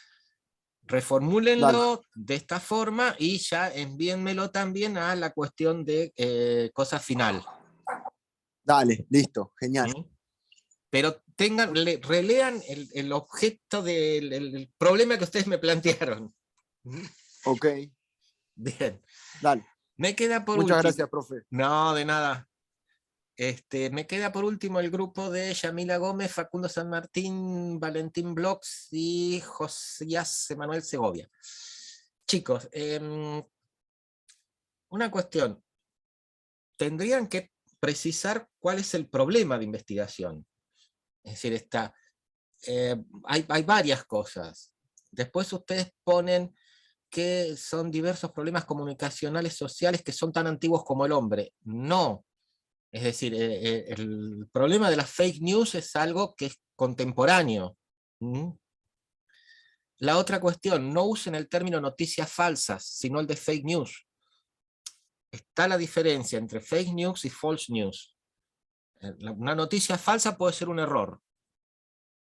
Reformúlenlo de esta forma y ya envíenmelo también a la cuestión de cosa final. Dale, listo, genial. ¿Mm? Pero relean el objeto del problema que ustedes me plantearon. Ok, Bien. dale. Me queda por Muchas último. gracias, profe. No, de nada. Me queda por último el grupo de Yamila Gómez, Facundo San Martín, Valentín Blox y Josías Emanuel Segovia. Chicos, una cuestión. Tendrían que precisar cuál es el problema de investigación. Es decir, hay varias cosas. Después ustedes ponen que son diversos problemas comunicacionales sociales que son tan antiguos como el hombre. No. Es decir, el problema de las fake news es algo que es contemporáneo. ¿Mm? La otra cuestión, no usen el término noticias falsas, sino el de fake news. Está la diferencia entre fake news y false news. Una noticia falsa puede ser un error.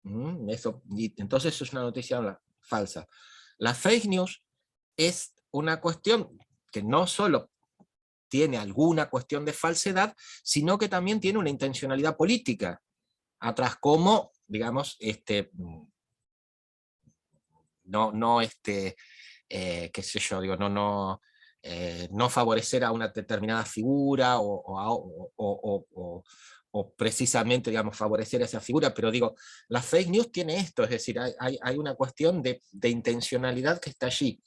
Entonces es una noticia falsa. La fake news es una cuestión que no solo tiene alguna cuestión de falsedad, sino que también tiene una intencionalidad política atrás, como, digamos, qué sé yo, digo, no favorecer a una determinada figura o precisamente, digamos, favorecer a esa figura, pero digo, la fake news tiene esto, es decir, hay una cuestión de intencionalidad que está allí.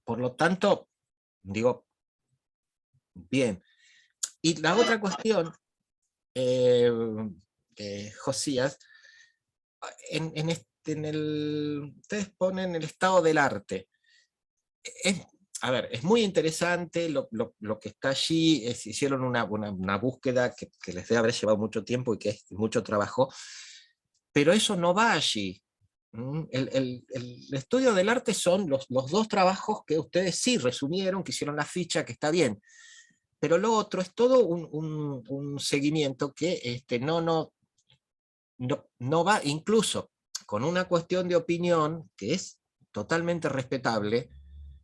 Por lo tanto, digo, bien. Y la otra cuestión, Josías, ustedes ponen el estado del arte. A ver, es muy interesante lo que está allí, hicieron una búsqueda que les debe haber llevado mucho tiempo y que es mucho trabajo, pero eso no va allí. El estudio del arte son los dos trabajos que ustedes sí resumieron, que hicieron la ficha, que está bien, pero lo otro es todo un seguimiento que no va, incluso con una cuestión de opinión que es totalmente respetable,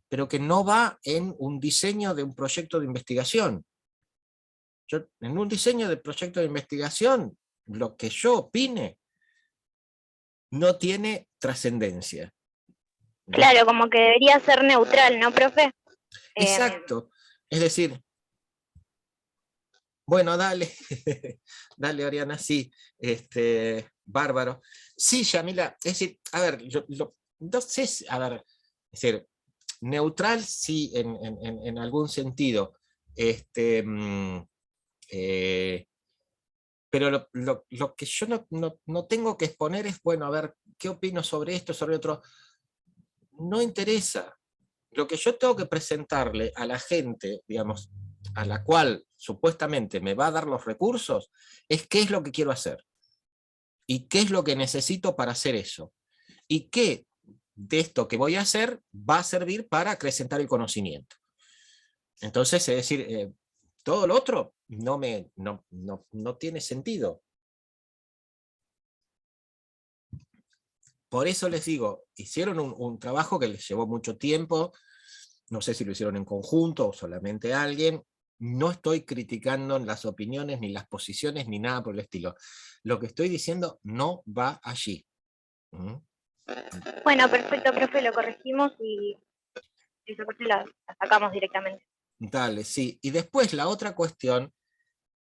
pero que no va en un diseño de un proyecto de investigación. En un diseño de proyecto de investigación, lo que yo opine no tiene trascendencia. Claro, como que debería ser neutral, ¿no, profe? Exacto. Es decir, bueno, dale, dale, Oriana, sí, bárbaro. Sí, Yamila, es decir, a ver, no sé, a ver, es decir, neutral sí en algún sentido, pero lo que yo no tengo que exponer es, bueno, a ver, ¿qué opino sobre esto, sobre otro? No interesa. Lo que yo tengo que presentarle a la gente, digamos, a la cual supuestamente me va a dar los recursos, es qué es lo que quiero hacer. Y qué es lo que necesito para hacer eso. Y qué de esto que voy a hacer va a servir para acrecentar el conocimiento. Entonces, es decir, todo lo otro no tiene sentido. Por eso les digo, hicieron un trabajo que les llevó mucho tiempo, no sé si lo hicieron en conjunto o solamente alguien. No estoy criticando las opiniones, ni las posiciones, ni nada por el estilo. Lo que estoy diciendo no va allí. ¿Mm? Bueno, perfecto, profe, lo corregimos y esa parte la sacamos directamente. Dale, sí. Y después la otra cuestión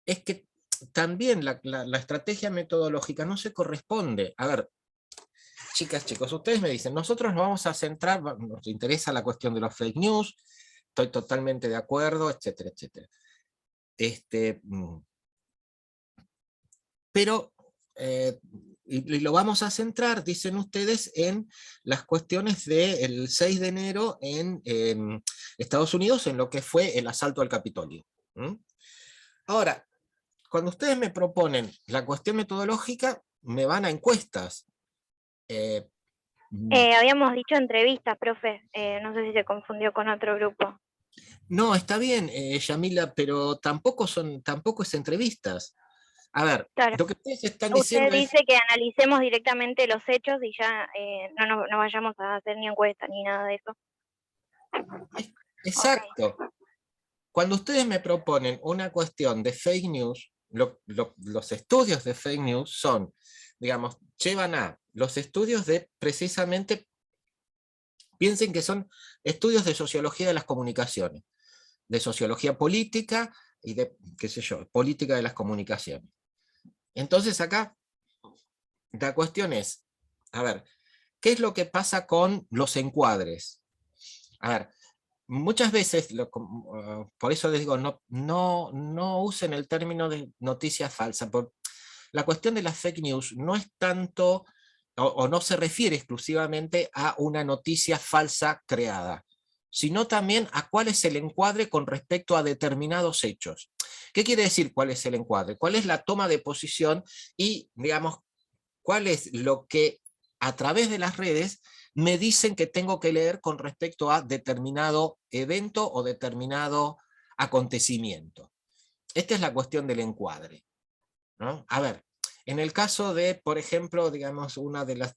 es que también la estrategia metodológica no se corresponde. A ver, chicas, chicos, ustedes me dicen, nosotros nos vamos a centrar, nos interesa la cuestión de los fake news, estoy totalmente de acuerdo, etcétera, etcétera. Pero, y lo vamos a centrar, dicen ustedes, en las cuestiones del 6 de enero en Estados Unidos, en lo que fue el asalto al Capitolio. ¿Mm? Ahora, cuando ustedes me proponen la cuestión metodológica, me van a encuestas. Habíamos dicho entrevistas, profe. No sé si se confundió con otro grupo. No, está bien, Yamila, pero tampoco es entrevistas. A ver, Claro. lo que ustedes están Usted diciendo es... dice que analicemos directamente los hechos y ya no vayamos a hacer ni encuesta ni nada de eso. Exacto. Okay. Cuando ustedes me proponen una cuestión de fake news, los estudios de fake news son, digamos, llevan a los estudios de precisamente, piensen que son estudios de sociología de las comunicaciones, de sociología política y de, qué sé yo, política de las comunicaciones. Entonces acá, la cuestión es, a ver, ¿qué es lo que pasa con los encuadres? A ver, muchas veces, por eso les digo, no usen el término de noticia falsa. La cuestión de las fake news no es tanto, o no se refiere exclusivamente a una noticia falsa creada, sino también a cuál es el encuadre con respecto a determinados hechos. ¿Qué quiere decir cuál es el encuadre? ¿Cuál es la toma de posición y, digamos, cuál es lo que a través de las redes me dicen que tengo que leer con respecto a determinado evento o determinado acontecimiento? Esta es la cuestión del encuadre, ¿no? A ver, en el caso de, por ejemplo, digamos, una de las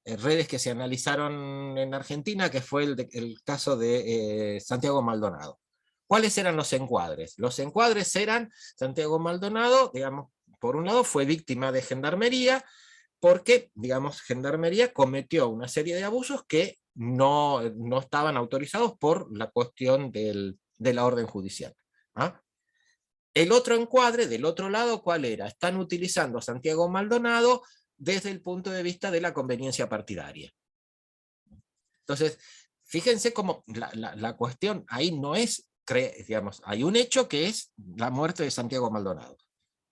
redes que se analizaron en Argentina, que fue el caso de Santiago Maldonado. ¿Cuáles eran los encuadres? Los encuadres eran, Santiago Maldonado, digamos, por un lado fue víctima de gendarmería, porque, digamos, Gendarmería cometió una serie de abusos que no estaban autorizados por la cuestión de la orden judicial. ¿Ah? El otro encuadre, del otro lado, ¿cuál era? Están utilizando a Santiago Maldonado desde el punto de vista de la conveniencia partidaria. Entonces, fíjense cómo la cuestión ahí no es, digamos, hay un hecho que es la muerte de Santiago Maldonado.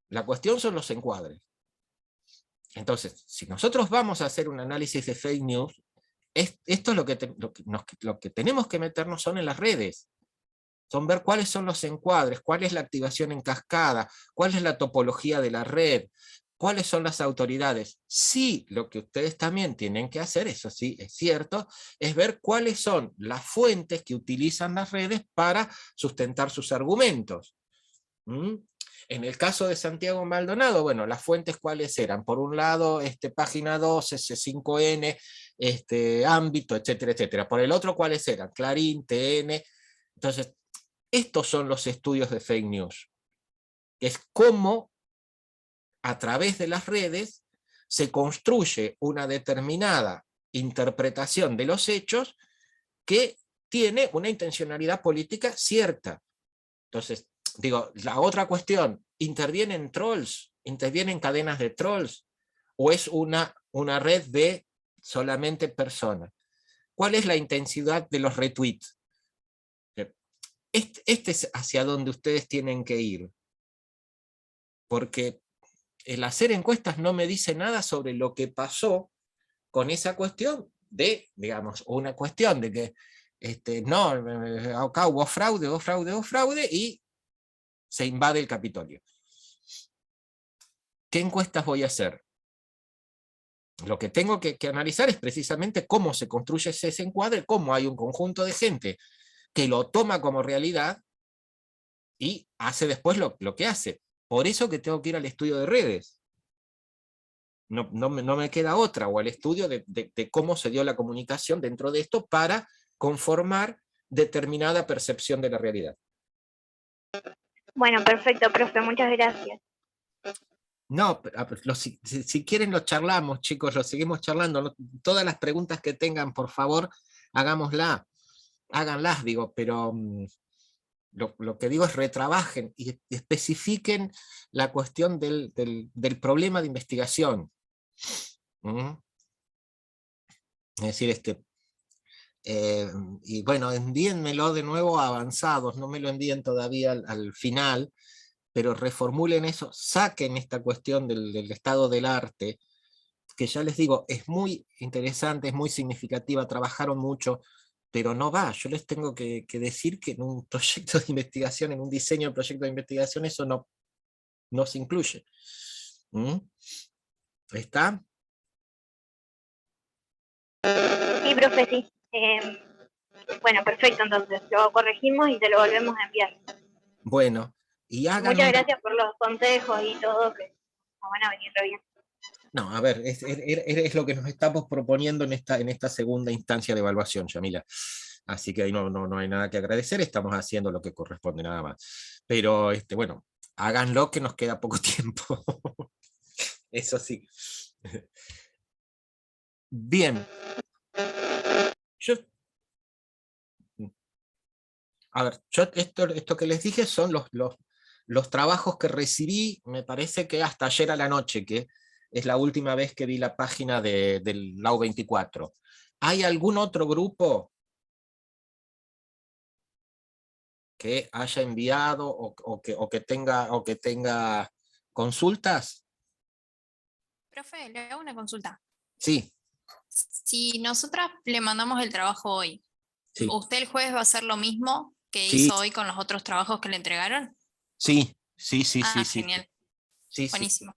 La cuestión son los encuadres. Entonces, si nosotros vamos a hacer un análisis de fake news, esto es lo que tenemos que meternos son en las redes. Son ver cuáles son los encuadres, cuál es la activación en cascada, cuál es la topología de la red, cuáles son las autoridades. Sí, lo que ustedes también tienen que hacer, eso sí, es cierto, es ver cuáles son las fuentes que utilizan las redes para sustentar sus argumentos. ¿Mm? En el caso de Santiago Maldonado, bueno, las fuentes cuáles eran. Por un lado, página 2, S5N, ámbito, etcétera, etcétera. Por el otro, ¿cuáles eran? Clarín, TN. Entonces, estos son los estudios de fake news. Es cómo, a través de las redes, se construye una determinada interpretación de los hechos que tiene una intencionalidad política cierta. Entonces, digo, la otra cuestión, ¿intervienen trolls? ¿Intervienen cadenas de trolls? ¿O es una red de solamente personas? ¿Cuál es la intensidad de los retweets? Este es hacia donde ustedes tienen que ir. Porque el hacer encuestas no me dice nada sobre lo que pasó con esa cuestión de, digamos, una cuestión de que no, acá hubo fraude, y se invade el Capitolio. ¿Qué encuestas voy a hacer? Lo que tengo que analizar es precisamente cómo se construye ese encuadre, cómo hay un conjunto de gente que lo toma como realidad y hace después lo que hace. Por eso que tengo que ir al estudio de redes. No me queda otra, o al estudio de cómo se dio la comunicación dentro de esto para conformar determinada percepción de la realidad. Bueno, perfecto, profe, muchas gracias. No, si quieren lo charlamos, chicos, lo seguimos charlando. Todas las preguntas que tengan, por favor, háganlas, digo, pero lo que digo es retrabajen y especifiquen la cuestión del problema de investigación. ¿Mm? Es decir, y bueno, envíenmelo de nuevo avanzados, no me lo envíen todavía al final, pero reformulen eso, saquen esta cuestión del estado del arte, que ya les digo, es muy interesante, es muy significativa, trabajaron mucho, pero no va. Yo les tengo que decir que en un proyecto de investigación, en un diseño de proyecto de investigación, eso no se incluye. ¿Mm? ¿Está? Sí, profe, sí. Bueno, perfecto, entonces lo corregimos y te lo volvemos a enviar. Bueno, y hagan Muchas gracias por los consejos y todo, que nos van a venir re bien. No, a ver, es lo que nos estamos proponiendo en esta segunda instancia de evaluación, Yamila. Así que ahí no hay nada que agradecer, estamos haciendo lo que corresponde nada más. Pero bueno, háganlo que nos queda poco tiempo. Eso sí. Bien. A ver, esto que les dije son los trabajos que recibí, me parece que hasta ayer a la noche, que es la última vez que vi la página del LAU 24. ¿Hay algún otro grupo que haya enviado o que tenga consultas? Profe, le hago una consulta. Sí, Si nosotras le mandamos el trabajo hoy, sí, ¿usted el jueves va a hacer lo mismo que sí, hizo hoy con los otros trabajos que le entregaron? sí. Genial. Sí. Buenísimo.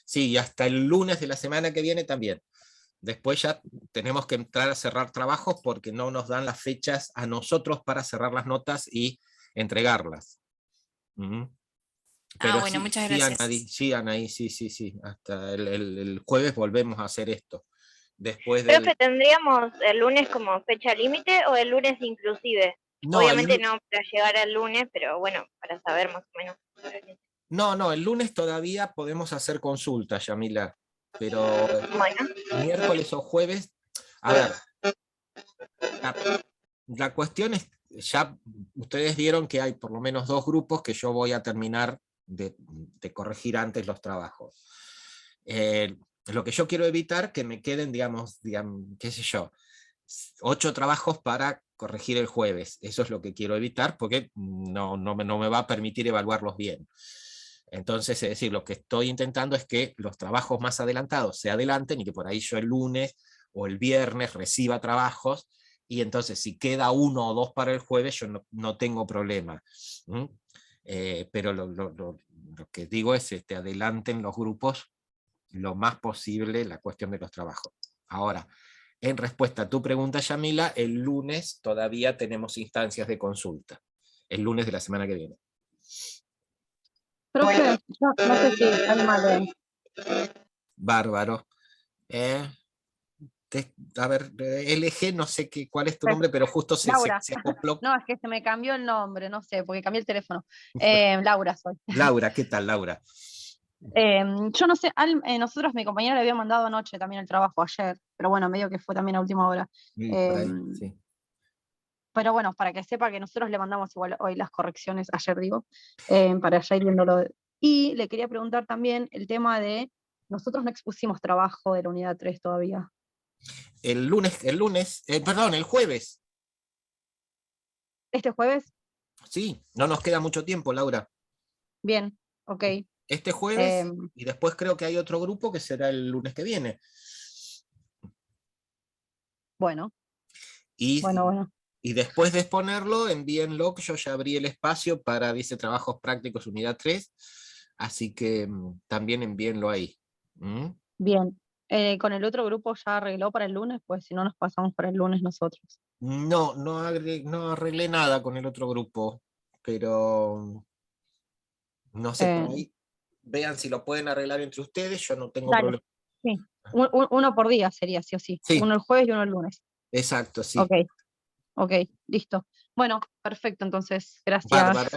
Sí, y hasta el lunes de la semana que viene también. Después ya tenemos que entrar a cerrar trabajos porque no nos dan las fechas a nosotros para cerrar las notas y entregarlas. Pero Bueno, sí, muchas gracias. Anaí, sí. Hasta el jueves volvemos a hacer esto. Después Profe, ¿tendríamos el lunes como fecha límite o el lunes inclusive? No, Obviamente no para llegar al lunes, pero bueno, para saber más o menos. No, el lunes todavía podemos hacer consultas, Yamila, pero Bueno, miércoles o jueves, a ver, la cuestión es, ya ustedes vieron que hay por lo menos 2 grupos que yo voy a terminar de corregir antes los trabajos. Lo que yo quiero evitar que me queden, digamos, qué sé yo, 8 trabajos para corregir el jueves. Eso es lo que quiero evitar porque no me va a permitir evaluarlos bien. Entonces, es decir, lo que estoy intentando es que los trabajos más adelantados se adelanten y que por ahí yo el lunes o el viernes reciba trabajos y entonces si queda 1 o 2 para el jueves yo no tengo problema. Pero lo que digo es adelanten los grupos lo más posible la cuestión de los trabajos. Ahora, en respuesta a tu pregunta, Yamila, el lunes todavía tenemos instancias de consulta. El lunes de la semana que viene. Profe, yo no sé si hay mal. Bárbaro. A ver, LG, no sé cuál es tu nombre, pero justo se Laura. acopló. No, es que se me cambió el nombre, no sé, porque cambié el teléfono. Laura soy. Laura, ¿qué tal, Laura? Yo no sé, nosotros, mi compañera le había mandado anoche también el trabajo ayer, pero bueno, medio que fue también a última hora. Sí, por ahí, sí. Pero bueno, para que sepa que nosotros le mandamos igual hoy las correcciones, ayer digo, para ya ir viéndolo. Y le quería preguntar también el tema de, nosotros no expusimos trabajo de la unidad 3 todavía. El jueves. ¿Este jueves? Sí, no nos queda mucho tiempo, Laura. Bien, ok. Este jueves, y después creo que hay otro grupo que será el lunes que viene. Bueno. Y, bueno. Y después de exponerlo, envíenlo, que yo ya abrí el espacio para, dice, trabajos prácticos unidad 3, así que también envíenlo ahí. Bien. ¿Con el otro grupo ya arregló para el lunes? Pues si no nos pasamos para el lunes nosotros. No arreglé nada con el otro grupo, pero no sé, por ahí vean si lo pueden arreglar entre ustedes, yo no tengo problema. Sí, uno por día sería, sí o sí. Sí. Uno el jueves y uno el lunes. Exacto, sí. Ok, ok, listo. Bueno, perfecto, entonces, gracias. Bárbara.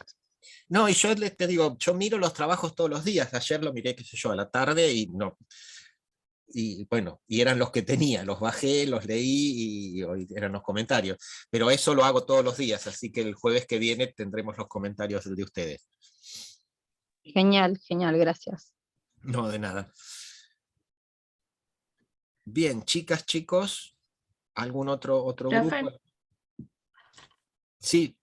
No, y yo te digo, yo miro los trabajos todos los días. Ayer lo miré, qué sé yo, a la tarde y no. Y bueno, y eran los que tenía, los bajé, los leí y hoy eran los comentarios. Pero eso lo hago todos los días, así que el jueves que viene tendremos los comentarios de ustedes. Genial, genial, gracias. No, de nada. Bien, chicas, chicos, ¿algún otro Profe. grupo? Sí,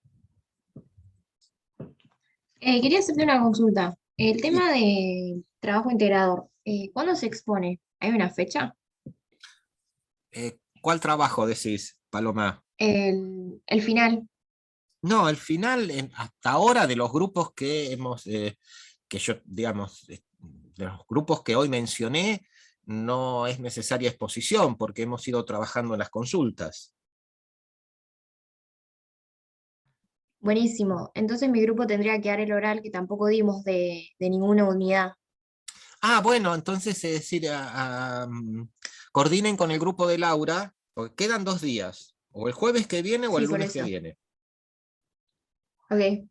Quería hacerte una consulta. El sí. tema de trabajo integrador, ¿cuándo se expone? ¿Hay una fecha? ¿Cuál trabajo decís, Paloma? El final. No, al final, hasta ahora de los grupos que hemos, que yo, digamos, de los grupos que hoy mencioné, no es necesaria exposición porque hemos ido trabajando en las consultas. Buenísimo. Entonces mi grupo tendría que dar el oral que tampoco dimos de ninguna unidad. Ah, bueno, entonces es decir, coordinen con el grupo de Laura, porque quedan 2 días, o el jueves que viene o el Sí, por lunes que eso. viene. Ok,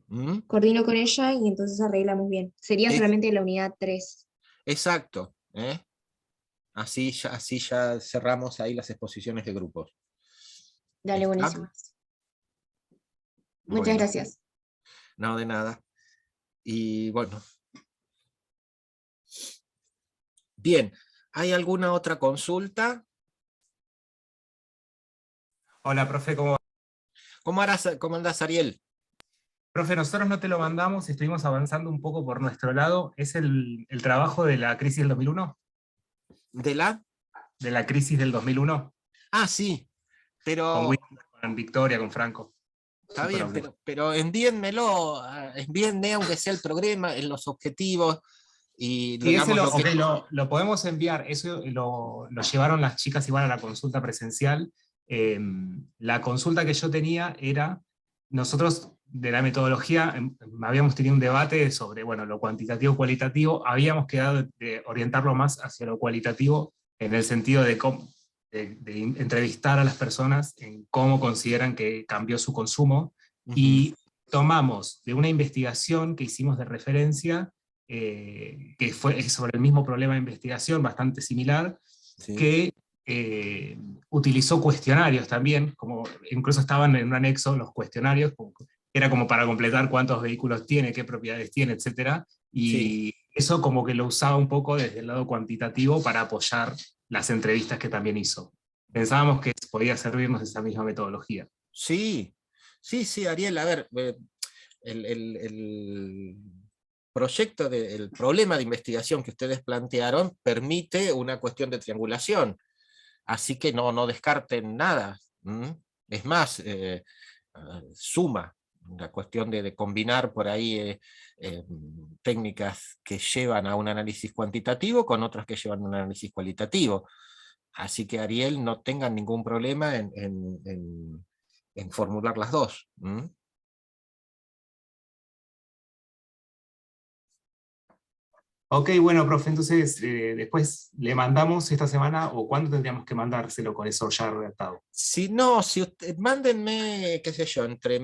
¿Mm? coordino con ella y entonces arreglamos bien. Sería Es- solamente la unidad 3. exacto, ¿eh? Así ya cerramos ahí las exposiciones de grupos. Dale, ¿Está? buenísimo. Muchas Bueno, gracias. no de nada. Y bueno, bien, ¿hay alguna otra consulta? Hola, profe, ¿cómo va? ¿Cómo andás, Ariel? Profe, nosotros no te lo mandamos, estuvimos avanzando un poco por nuestro lado. ¿Es el trabajo de la crisis del 2001? ¿De la? ¿De la crisis del 2001? Ah, sí, Con pero Wilson, con Victoria, con Franco. está Sí, bien, profe. pero envíenmelo, envíenme aunque sea el programa, en los objetivos, y Sí, ese digamos lo que... lo podemos enviar, eso lo llevaron las chicas igual a la consulta presencial. La consulta que yo tenía era, nosotros de la metodología habíamos tenido un debate sobre, bueno, lo cuantitativo cualitativo, habíamos quedado de orientarlo más hacia lo cualitativo en el sentido de, de entrevistar a las personas en cómo consideran que cambió su consumo, y tomamos de una investigación que hicimos de referencia, que fue sobre el mismo problema de investigación, bastante similar, Sí. que utilizó cuestionarios también, como incluso estaban en un anexo los cuestionarios, era como para completar cuántos vehículos tiene, qué propiedades tiene, etc. Y Sí. eso como que lo usaba un poco desde el lado cuantitativo para apoyar las entrevistas que también hizo. Pensábamos que podía servirnos esa misma metodología. Sí, sí, Ariel, a ver, el proyecto, el problema de investigación que ustedes plantearon permite una cuestión de triangulación, así que no descarten nada. Es más, suma la cuestión de combinar por ahí técnicas que llevan a un análisis cuantitativo con otras que llevan a un análisis cualitativo. Así que, Ariel, no tengan ningún problema en formular las dos. Ok, bueno, profe, entonces después le mandamos esta semana, o cuándo tendríamos que mandárselo con eso ya redactado. Si no, si mándenme, qué sé yo, entre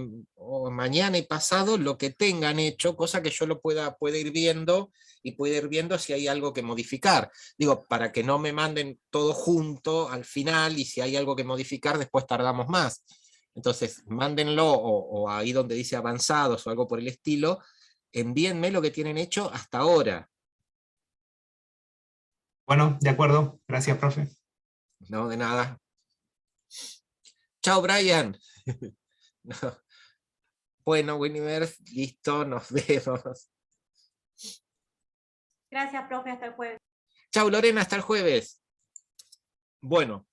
mañana y pasado lo que tengan hecho, cosa que yo lo pueda ir viendo y pueda ir viendo si hay algo que modificar. Digo, para que no me manden todo junto al final y si hay algo que modificar, después tardamos más. Entonces, mándenlo o ahí donde dice avanzados o algo por el estilo, envíenme lo que tienen hecho hasta ahora. Bueno, de acuerdo. Gracias, profe. No, de nada. Chao, Brian. No. Bueno, Winiver, listo, nos vemos. Gracias, profe, hasta el jueves. Chao, Lorena, hasta el jueves. Bueno,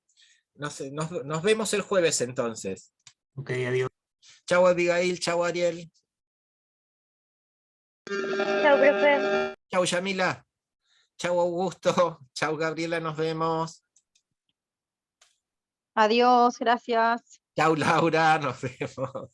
nos vemos el jueves entonces. Ok, adiós. Chao, Abigail, chao, Ariel. Chao, profe. Chao, Yamila. Chao, Augusto. Chao, Gabriela, nos vemos. Adiós, gracias. Chao, Laura, nos vemos.